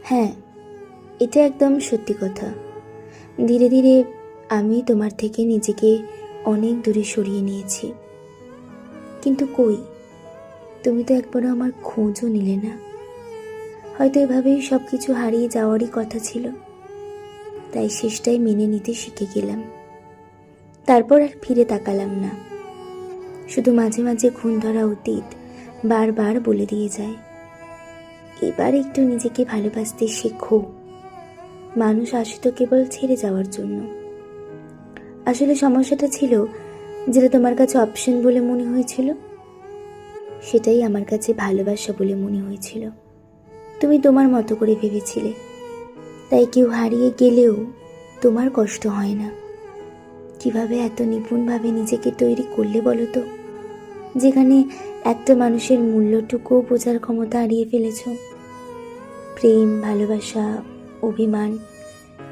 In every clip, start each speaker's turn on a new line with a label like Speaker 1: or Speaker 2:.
Speaker 1: হ্যাঁ, এটা একদম সত্যি কথা। ধীরে ধীরে আমি তোমার থেকে নিজেকে অনেক দূরে সরিয়ে নিয়েছি। কিন্তু কই, তুমি তো একবারও আমার খোঁজও নিলে না। হয়তো এভাবেই সব কিছু হারিয়ে যাওয়ারই কথা ছিল, তাই শেষটাই মেনে নিতে শিখে গেলাম। তারপর আর ফিরে তাকালাম না। শুধু মাঝে মাঝে খুন ধরা অতীত বারবার বলে দিয়ে যায়, এবার একটু নিজেকে ভালোবাসতে শেখো। মানুষ আসে তো কেবল ছেড়ে যাওয়ার জন্য। আসলে সমস্যাটা ছিল, যেটা তোমার কাছে অপশন বলে মনে হয়েছিল, সেটাই আমার কাছে ভালোবাসা বলে মনে হয়েছিল। তুমি তোমার মতো করে ভেবেছিলে, তাই কেউ হারিয়ে গেলেও তোমার কষ্ট হয় না। কিভাবে এত নিপুণভাবে নিজেকে তৈরি করলে বলো তো, যেখানে একটা মানুষের মূল্যটুকুও বোঝার ক্ষমতা হারিয়ে ফেলেছ। প্রেম, ভালোবাসা, অভিমান,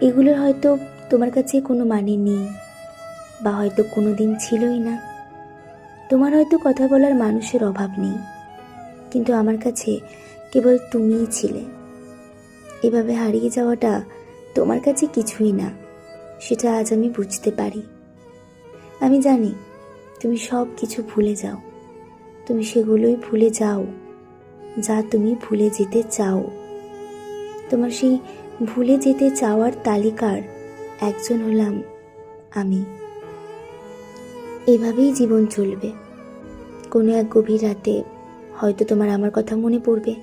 Speaker 1: এগুলোর হয়তো তোমার কাছে কোনো মানে নেই, বা হয়তো কোনো দিন ছিলই না। তোমার হয়তো কথা বলার মানুষের অভাব নেই, কিন্তু আমার কাছে কেবল তুমিই ছিলে। এভাবে হারিয়ে যাওয়াটা তোমার কাছে কিছুই না, সেটা আজ আমি বুঝতে পারি। আমি জানি তুমি সব কিছু ভুলে যাও, তুমি সেগুলোই ভুলে যাও যা তুমি ভুলে যেতে চাও। তোমার সেই ভুলে যেতে চাওয়ার তালিকার একজন হলাম আমি। এভাবেই জীবন চলবে। কোনো এক গভীর রাতে হয়তো তোমার আমার কথা মনে পড়বে,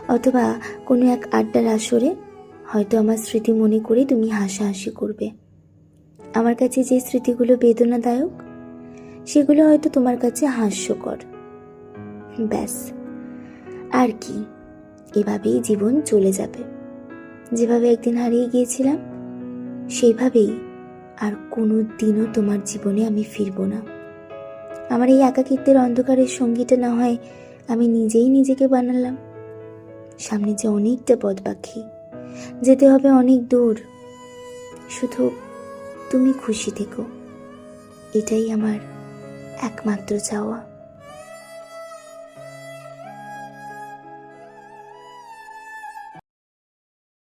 Speaker 1: অথবা কোনো এক আড্ডার আসরে হয়তো আমার স্মৃতি মনে করে তুমি হাসাহাসি করবে। আমার কাছে যে স্মৃতিগুলো বেদনাদায়ক, সেগুলো হয়তো তোমার কাছে হাস্যকর। ব্যাস, আর কি, এভাবেই জীবন চলে যাবে। যেভাবে একদিন হারিয়ে গিয়েছিলাম, সেইভাবেই আর কোনো দিনও তোমার জীবনে আমি ফিরব না। আমার এই একাকিত্বের অন্ধকারের সঙ্গীটা না হয় আমি নিজেই নিজেকে বানালাম। সামনে যে অনেকটা পথ বাকি, যেতে হবে অনেক দূর। শুধু তুমি খুশি থেকো, এটাই আমার একমাত্র চাওয়া।